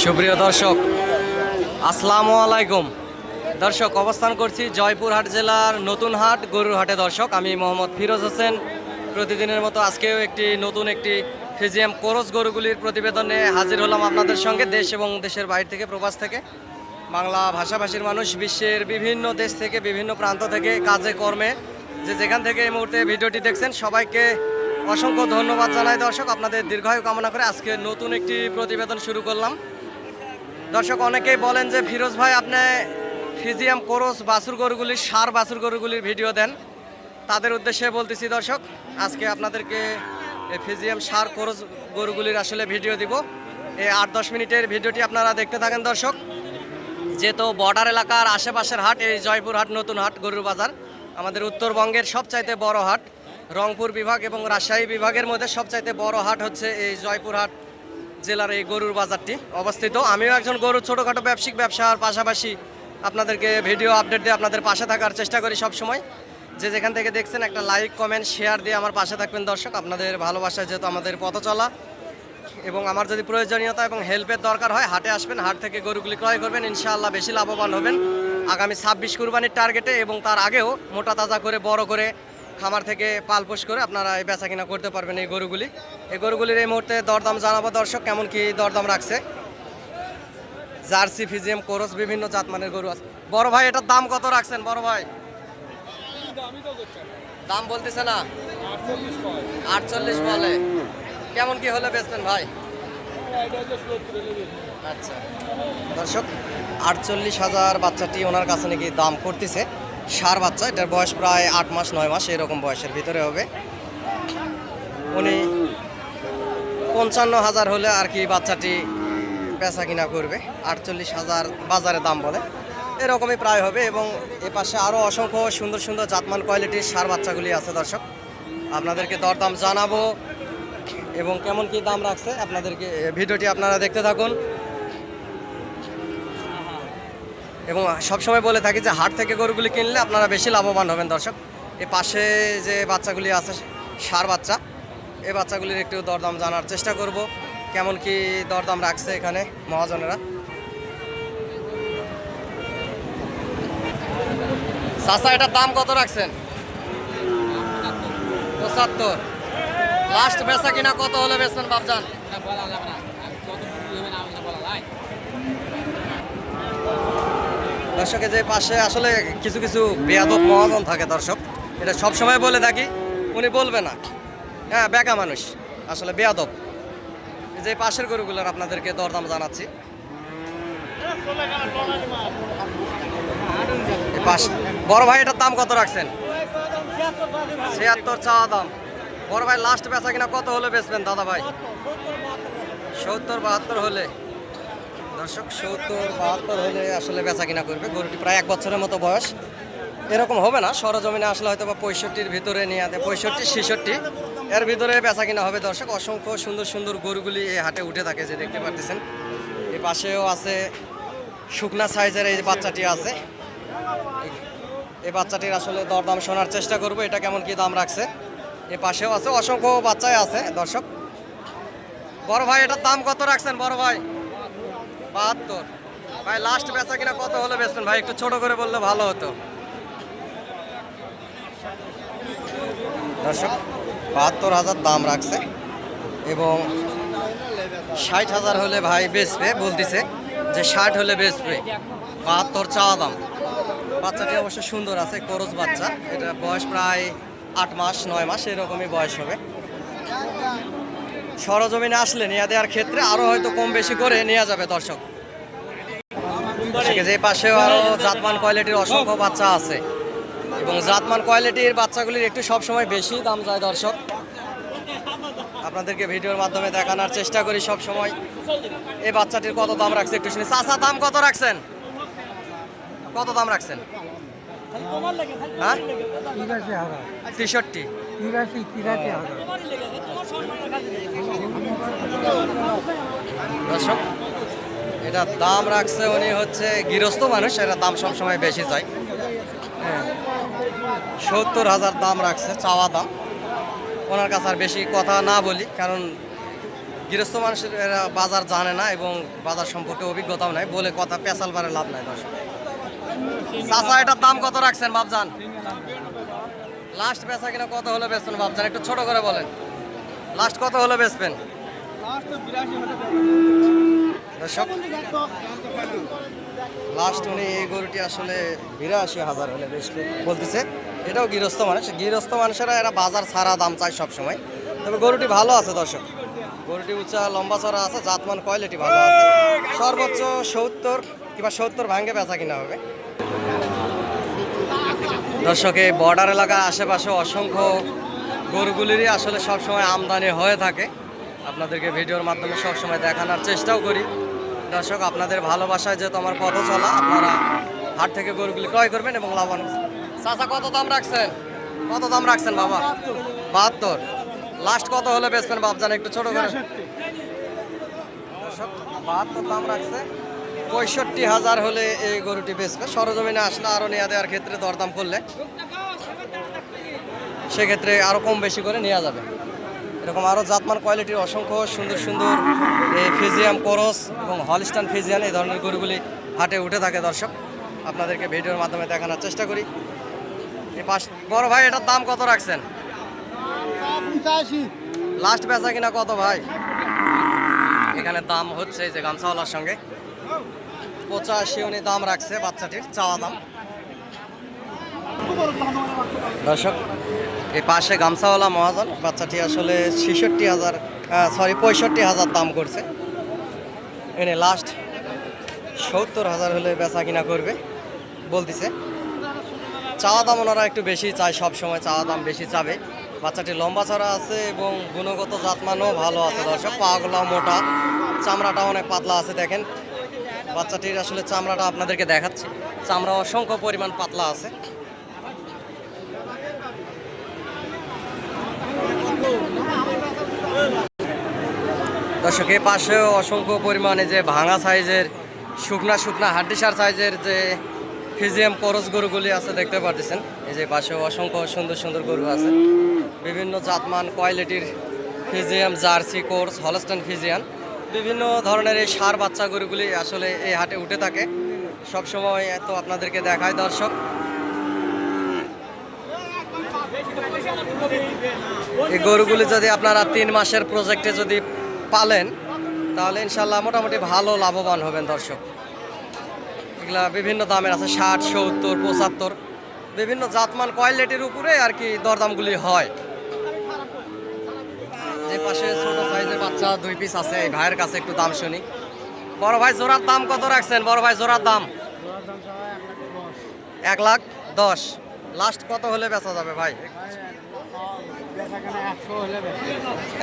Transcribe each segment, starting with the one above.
সুপ্রিয় দর্শক, আসসালামু আলাইকুম। দর্শক, অবস্থান করছি জয়পুরহাট জেলার নতুন হাট গরুর হাটে। দর্শক, আমি মোহাম্মদ ফিরোজ হোসেন। প্রতিদিনের মতো আজকেও নতুন একটি ফিজিয়াম কোরস গরুগুলির প্রতিবেদনে হাজির হলাম আপনাদের সঙ্গে। দেশ এবং দেশের বাইরে থেকে, প্রবাস থেকে, বাংলা ভাষাভাষীর মানুষ, বিশ্বের বিভিন্ন দেশ থেকে, বিভিন্ন প্রান্ত থেকে, কাজে কর্মে যেখান থেকে এই মুহূর্তে ভিডিওটি দেখছেন, সবাইকে অসংখ্য ধন্যবাদ জানাই। দর্শক, আপনাদের দীর্ঘায়ু কামনা করে আজকে নতুন একটি প্রতিবেদন শুরু করলাম। দর্শক, অনেকেই বলেন যে ফিরোজ ভাই, আপনি ফিজিয়াম কোরস বাছুর গরুগুলির, সার বাছুর গরুগুলির ভিডিও দেন। তাদের উদ্দেশ্যে বলতেছি দর্শক, আজকে আপনাদেরকে ফিজিয়াম সার কোরস গরুগুলির আসলে ভিডিও দিব। এই 8-10 মিনিটের ভিডিওটি আপনারা দেখতে থাকেন দর্শক। যেহেতু বর্ডার এলাকার আশেপাশের হাট এই জয়পুরহাট নতুন হাট গরুর বাজার, আমাদের উত্তরবঙ্গের সবচাইতে বড় হাট। রংপুর বিভাগ এবং রাজশাহী বিভাগের মধ্যে সবচাইতে বড় হাট হচ্ছে এই জয়পুরহাট জেলার এই গরুর বাজারটি অবস্থিত। আমিও একজন গরুর ছোটোখাটো ব্যবসার পাশাপাশি আপনাদেরকে ভিডিও আপডেট দিয়ে আপনাদের পাশে থাকার চেষ্টা করি সব সময়। যেখান থেকে দেখছেন, একটা লাইক, কমেন্ট, শেয়ার দিয়ে আমার পাশে থাকবেন দর্শক। আপনাদের ভালোবাসায় যেহেতু আমাদের পথ চলা, এবং আমার যদি প্রয়োজনীয়তা এবং হেল্পের দরকার হয়, হাটে আসবেন, হাট থেকে গরুগুলি ক্রয় করবেন, ইনশাআল্লাহ বেশি লাভবান হবেন আগামী 26 কুরবানির টার্গেটে। এবং তার আগেও মোটা তাজা করে, বড় করে খামার থেকে পালপোষ করে আপনারা এই বেচা কিনা করতে পারবেন এই গরুগুলির এই মুহূর্তে দরদাম জানাবো দর্শক, কেমন কি দরদাম রাখছে। জার্সি, ফিজিয়াম, কোরস, বিভিন্ন জাতমানের গরু আছে। বড় ভাই, এটার দাম কত রাখছেন বড় ভাই? দাম বলতেছে না, 48 বলে। কেমন কি হলে বেচবেন ভাই? আচ্ছা দর্শক, 48,000 বাচ্চাটি ওনার কাছে নাকি দাম করতেছে। সার বাচ্চা, এটার বয়স প্রায় 8 মাস 9 মাস এরকম বয়সের ভিতরে হবে। উনি 55,000 হলে আর কি বাচ্চাটি বেচা কিনা করবে। 48,000 বাজারে দাম বলে, এরকমই প্রায় হবে। এবং এ পাশে আরও অসংখ্য সুন্দর সুন্দর জাতমান কোয়ালিটির সার বাচ্চাগুলি আছে দর্শক, আপনাদেরকে দরদাম জানাবো এবং কেমন কি দাম রাখছে আপনাদেরকে ভিডিওটি আপনারা দেখতে থাকুন। এবং সবসময় বলে থাকি যে হাট থেকে গরুগুলি কিনলে আপনারা বেশি লাভবান হবেন দর্শক। এই পাশে যে বাচ্চাগুলি আছে সার বাচ্চা, এই বাচ্চাগুলির একটু দরদাম জানার চেষ্টা করব, কেমন কি দরদাম রাখছে এখানে মহাজনেরা। চাচা, এটার দাম কত রাখছেন? 75। লাস্ট বেচা কিনা কত হলে বেচবেন বাপজান? দর্শকের যে পাশে আসলে কিছু কিছু বেয়াদব মহাজন থাকে দর্শক, এটা সবসময় বলে থাকি, উনি বলবে না, হ্যাঁ বেকা মানুষ, আসলে বেয়াদব। যে পাশের গরুগুলোর আপনাদেরকে দরদাম জানাচ্ছি। বড় ভাই, এটার দাম কত রাখছেন? 76 চাওয়া দাম। বড় ভাই, লাস্ট বেচা কিনা কত হলে বেচবেন দাদা ভাই? 70-72 হলে দর্শক, 70-72 হলে আসলে বেচা কিনা করবে। গরুটি প্রায় 1 বছরের মতো বয়স, এরকম হবে না, সরজমিনে আসলে হয়তো বা 65-র ভিতরে নিয়ে 65-66 এর ভিতরে বেচা কিনা হবে দর্শক। অসংখ্য সুন্দর সুন্দর গরুগুলি এই হাটে উঠে থাকে, যে দেখতে পাচ্ছেন। এই পাশেও আছে শুকনা সাইজের এই বাচ্চাটি আছে, এই বাচ্চাটির আসলে দরদাম শোনার চেষ্টা করব, এটা কেমন কি দাম রাখছে। এ পাশেও আছে, অসংখ্য বাচ্চাই আছে দর্শক। বড় ভাই, এটার দাম কত রাখছেন বড় ভাই? 72 ভাই, লাস্ট বেচা কিনা কত হলে বেচবেন ভাই? একটু ছোট করে বললে ভালো হতো দর্শক। 72,000 দাম রাখছে এবং 60,000 হলে ভাই বেচবে, বলতেছে যে 60 হলে বেচবে। 72 চাওয়া দাম। বাচ্চাটি অবশ্য সুন্দর আছে, কোরস বাচ্চা, এটা বয়স প্রায় 8 মাস 9 মাস এরকমই বয়স হবে। সরজমিনে আসলে নিয়ে দেওয়ার ক্ষেত্রে আরও হয়তো কম বেশি করে নেওয়া যাবে দর্শক। যে পাশেও আরও জাতমান কোয়ালিটির অসংখ্য বাচ্চা আছে, এবং জাতমান কোয়ালিটির বাচ্চাগুলির একটু সবসময় বেশি দাম যায় দর্শক। আপনাদেরকে ভিডিওর মাধ্যমে দেখানোর চেষ্টা করি সব সময়। এই বাচ্চাটির কত দাম রাখছে একটু শুনি। চাচা, দাম কত রাখছেন? কত দাম রাখছেন? হ্যাঁ, 63। দর্শক, এটা দাম রাখছে উনি হচ্ছে গৃহস্থ মানুষ, এটা দাম সবসময় বেশি যায়। 70,000 দাম রাখছে চাওয়া দাম। ওনার কাছে আর বেশি কথা না বলি, কারণ গৃহস্থ মানুষের এরা বাজার জানে না এবং বাজার সম্পর্কে অভিজ্ঞতাও নাই, বলে কথা পেঁচাল বারে লাভ নাই দর্শক। চাচা এটার দাম কত রাখছেন বাপজান? লাস্ট বেচা কিনা কত হলে বেচবেন বাপজান, একটু ছোট করে বলেন। লাস্ট কত হলে বেচবেন দর্শক? লাস্ট উনি এই গরুটি আসলে ৮২,০০০ হলে বেচবে বলতেছে। এটাও গৃহস্থ মানুষ, গৃহস্থ মানুষেরা এরা বাজার ছাড়া দাম চায় সবসময়। তবে গরুটি ভালো আছে দর্শক, গরুটি উঁচা লম্বা চড়া আছে, জাতমান কোয়ালিটি ভালো আছে। সর্বোচ্চ ৭০ কিংবা ৭০ ভাঙ্গে বেচা কিনা হবে দর্শক। এই বর্ডার এলাকার আশেপাশে অসংখ্য গরুগুলিরই আসলে সবসময় আমদানি হয়ে থাকে। আপনাদেরকে ভিডিওর মাধ্যমে সবসময় দেখানোর চেষ্টাও করি দর্শক। আপনাদের ভালোবাসায় যেহেতু আমার পথ চলা, আপনারা হাট থেকে গরুগুলি ক্রয় করবেন এবং লাভবান। চাচা কত দাম রাখছেন? কত দাম রাখছেন বাবা? ৭২। লাস্ট কত হলে বেচবেন বাপজান, একটু ছোট করে? ৭২ দাম রাখছে। ৬৫,০০০ হলে এই গরুটি বেচবে। সরজমিনে আসলে আরও নেওয়া দেওয়ার ক্ষেত্রে দরদাম করলে সেক্ষেত্রে আরও কম বেশি করে নেওয়া যাবে। এরকম আরও জাতমান কোয়ালিটির অসংখ্য সুন্দর সুন্দর এই ফিজিয়াম করস এবং হলস্টাইন ফিজিয়ান এই ধরনের গরুগুলি হাটে উঠে থাকে দর্শক। আপনাদেরকে ভিডিওর মাধ্যমে দেখানোর চেষ্টা করি। এই পাশ বড় ভাই এটার দাম কত রাখছেন? লাস্ট বেচা কিনা কত ভাই? এখানে দাম হচ্ছে যে গামছাওয়ালার সঙ্গে ৮৫ উনি দাম রাখছে বাচ্চাটির চাওয়া দাম দর্শক। এই পাশে গামছাওয়ালা মহাজন বাচ্চাটি আসলে ৬৫,০০০ দাম করছে। এনে লাস্ট ৭০,০০০ হলে বেচা কিনা করবে বলতেছে। চাওয়া দাম ওনারা একটু বেশি চায়, সবসময় চাওয়া দাম বেশি চাবে। বাচ্চাটি লম্বা চড়া আছে এবং গুণগত জাতমানও ভালো আছে দর্শক। পাগুলো মোটা, চামড়াটা অনেক পাতলা আছে। দেখেন বাচ্চাটির আসলে চামড়াটা আপনাদেরকে দেখাচ্ছি, চামড়া অসংখ্য পরিমাণ পাতলা আছে। দর্শক এই পাশেও অসংখ্য পরিমাণে যে ভাঙা সাইজের শুকনা শুকনা হাড্ডিসার সাইজের যে ফিজিয়াম করস গরুগুলি আছে দেখতে পাচ্ছেন। এই যে পাশেও অসংখ্য সুন্দর সুন্দর গরু আছে, বিভিন্ন জাতমান কোয়ালিটির ফিজিয়াম, জার্সি, কোর্স, হলস্টাইন ফিজিয়ান, বিভিন্ন ধরনের এই সার বাচ্চা গরুগুলি আসলে এই হাটে উঠে থাকে সবসময়। তো আপনাদেরকে দেখায় দর্শক। এই গরুগুলি যদি আপনারা ৩ মাসের প্রজেক্টে যদি পালেন তাহলে ইনশাল্লাহ মোটামুটি ভালো লাভবান হবেন দর্শক। এগুলা বিভিন্ন দামের আছে, ৬০, ৭০, ৭৫, বিভিন্ন জাতমান কোয়ালিটির উপরে আর কি দরদামগুলি হয়। যে পাশে ছোট সাইজের বাচ্চা 2 পিস আছে, এই ভাইয়ের কাছে একটু দাম শুনি। বড় ভাই জোড়ার দাম কত রাখছেন? বড় ভাই জোড়ার দাম ১,১০,০০০। লাস্ট কত হলে বেচা যাবে ভাই?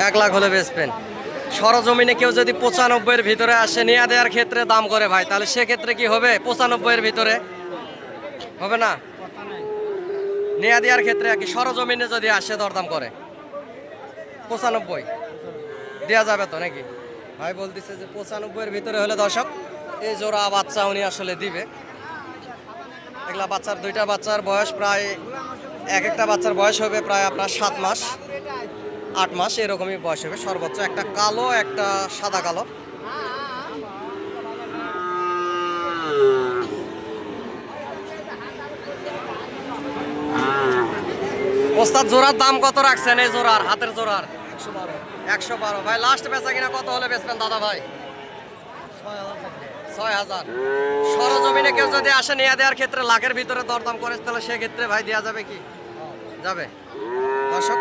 ১,০০,০০০ হলে বেচবেন। সরজমিনে কেউ যদি ৯৫-এর ভিতরে আসে নেওয়া দেওয়ার ক্ষেত্রে দাম করে ভাই, তাহলে সেক্ষেত্রে কি হবে? ৯৫-এর ভিতরে হবে না? নেওয়া দেওয়ার ক্ষেত্রে আর কি সরজমিনে যদি আসে দরদাম করে ৯৫ দেওয়া যাবে তো নাকি? ভাই বলতেছে যে ৯৫-এর ভিতরে হলে দর্শক এই জোড়া বাচ্চা উনি আসলে দিবে। এগুলা বাচ্চার 2টা বাচ্চার বয়স প্রায়, এক একটা বাচ্চার বয়স হবে প্রায় আপনার 7 মাস 8 মাস এরকমই বয়স হবে সর্বোচ্চ। একটা কালো, একটা সাদা কালো। ওস্তাদ জোড়ার দাম কত রাখছেন? এই জোড়ার, হাতের জোড়ার ১১২। ভাই লাস্ট বেচা কিনা কত হলে বেচবেন দাদা ভাই? ৬,০০০। সরজমিনে কেউ যদি আসে নেওয়া দেওয়ার ক্ষেত্রে লাখের ভিতরে দরদাম করে তাহলে সেক্ষেত্রে ভাই দেওয়া যাবে কি? যাবে দর্শক।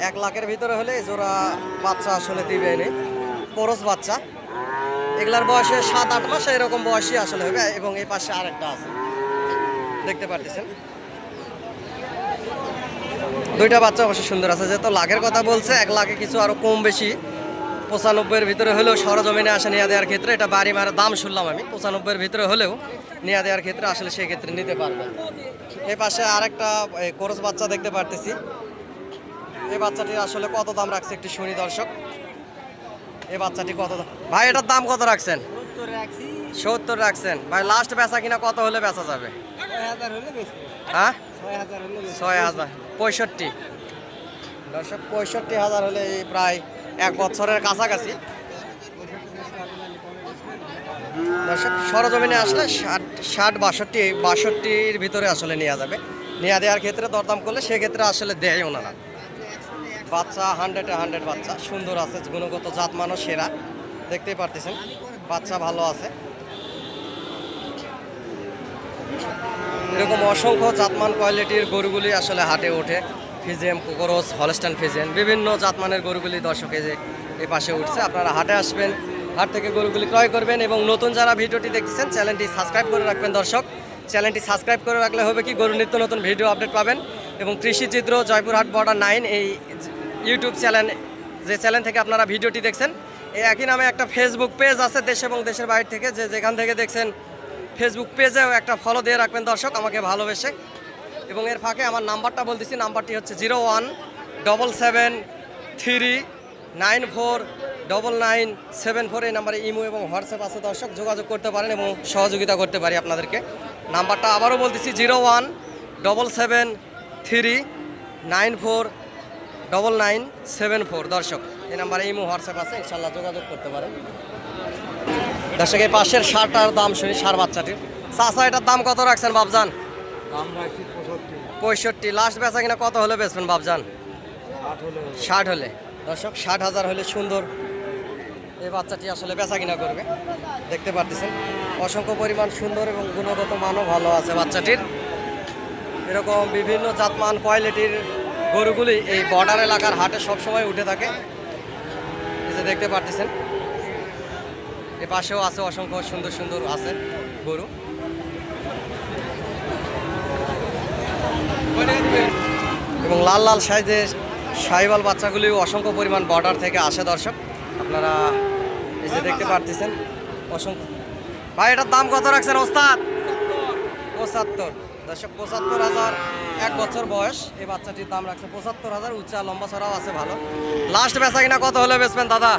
১,০০,০০০-এর ভিতরে হলে জোড়া বাচ্চা আসলে দিবে এনে, পরশ বাচ্চা। এগুলার বয়সে ৭-৮ মাস এরকম বয়সই আসলে হবে। এবং এই পাশে আরেকটা আছে দেখতে পারতেছেন। 2টা বাচ্চা অবশ্যই সুন্দর আছে। যেহেতু লাখের কথা বলছে, ১,০০,০০০ কিছু আরও কম বেশি ৯৫-এর ভিতরে হলেও সরজমিনে আসে নেওয়া দেওয়ার ক্ষেত্রে, এটা বাড়ি মারা দাম শুনলাম আমি, ৯৫-এর ভিতরে হলেও নেওয়া দেওয়ার ক্ষেত্রে আসলে সেক্ষেত্রে নিতে পারবেন। এই পাশে আরেকটা কোরস বাচ্চা দেখতে পারতেছি। এই বাচ্চাটির আসলে কত দাম রাখছে একটু শুনি দর্শক। এই বাচ্চাটি কত দাম ভাই? এটার দাম কত রাখছেন? ৭০ রাখছেন। ভাই লাস্ট বেচা কিনা কত হলে বেচা যাবে? হ্যাঁ ৬,০০০। 65 দর্শক 65,০০০ হলে এই প্রায় 1 বছরের কাছাকাছি। দর্শক সরজমিনে আসলে 60-62-62-র ভিতরে আসলে নেওয়া যাবে। নেওয়া দেওয়ার ক্ষেত্রে দরদাম করলে সেক্ষেত্রে আসলে দেয় ওনারা। বাচ্চা 100-100 বাচ্চা সুন্দর আছে, গুণগত জাতমানও সেরা, দেখতেই পারতেছেন বাচ্চা ভালো আছে। এরকম অসংখ্য জাতমান কোয়ালিটির গরুগুলি আসলে হাটে ওঠে। ফিজিয়াম, কোকরোস, হলস্টাইন ফিজিয়ান বিভিন্ন জাতমানের গরুগুলি দর্শকে যে এ পাশে উঠছে। আপনারা হাটে আসবেন, হাট থেকে গরুগুলি ক্রয় করবেন। এবং নতুন যারা ভিডিওটি দেখতেছেন চ্যানেলটি সাবস্ক্রাইব করে রাখবেন। দর্শক চ্যানেলটি সাবস্ক্রাইব করে রাখলে হবে কি গরু নিত্য নতুন ভিডিও আপডেট পাবেন। এবং কৃষিচিত্র জয়পুরহাট বর্ডার 9 এই ইউটিউব চ্যানেল, যে চ্যানেল থেকে আপনারা ভিডিওটি দেখছেন, এই একই নামে একটা ফেসবুক পেজ আছে দেশ এবং দেশের বাইরে থেকে, যে যেখান থেকে দেখছেন ফেসবুক পেজেও একটা ফলো দিয়ে রাখবেন দর্শক আমাকে ভালোবেসে। এবং এর ফাঁকে আমার নাম্বারটা বলতেছি, নাম্বারটি হচ্ছে 0177394994। এই নাম্বারে ইমো এবং হোয়াটসঅ্যাপ আছে দর্শক, যোগাযোগ করতে পারেন এবং সহযোগিতা করতে পারি আপনাদেরকে। নাম্বারটা আবারও বলতেছি 0177394994 দর্শক। এই নাম্বারে ইমো হোয়াটসঅ্যাপ আছে, ইনশাল্লাহ যোগাযোগ করতে পারেন। দর্শক এই পাশের ষাঁড়টার দাম শুনি, ষাঁড় বাচ্চাটির। চাচা এটার দাম কত রাখছেন বাবজান? 65। লাস্ট বেচা কিনা কত হলে বেচবেন বাবজান? 60 হলে। দর্শক 60,000 হলে সুন্দর এই বাচ্চাটি আসলে বেচা কিনা করবে, দেখতে পারতেছেন অসংখ্য পরিমাণ সুন্দর এবং গুণগত মানও ভালো আছে বাচ্চাটির। এরকম বিভিন্ন জাতমান কোয়ালিটির গরুগুলি এই বর্ডার এলাকার হাটে সবসময় উঠে থাকে, এই যে দেখতে পারতেছেন। এ পাশেও আছে অসংখ্য সুন্দর সুন্দর আছে গরু। এবং লাল লাল সাইজের সাহিওয়াল বাচ্চাগুলিও অসংখ্য পরিমাণ বর্ডার থেকে আসে দর্শক, আপনারা এই যে দেখতে পারতেছেন অসংখ্য। ভাই এটার দাম কত রাখছেন ওস্তাদ? 75। দর্শক 75,000, 1 বছর বয়স। এই বাচ্চাটির দাম রাখছে 75,000, উচ্চা লম্বা ছড়াও আছে ভালো। লাস্ট বেচা কিনা কত হলে বেচবেন দাদা?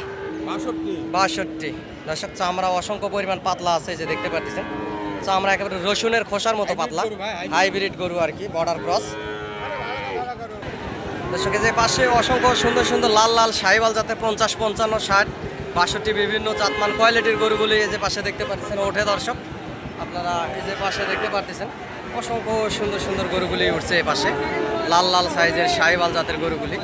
62। দর্শক চামড়া অসংখ্য পরিমাণ পাতলা আছে, যে দেখতে পাচ্ছেন চামড়া একেবারে রসুনের খোসার মতো পাতলা, হাইব্রিড গরু আর কি, বর্ডার ক্রস। দর্শকের যে পাশে অসংখ্য সুন্দর সুন্দর লাল লাল সাহিওয়াল জাতে 50, 55, 60, 62 বিভিন্ন জাতমান কোয়ালিটির গরুগুলি এই যে পাশে দেখতে পাচ্ছেন ওঠে দর্শক। আপনারা এই যে পাশে দেখতে পাচ্ছেন অসংখ্য সুন্দর সুন্দর গরুগুলি উঠছে এই পাশে, লাল লাল সাইজের সাহিওয়াল জাতের গরুগুলি।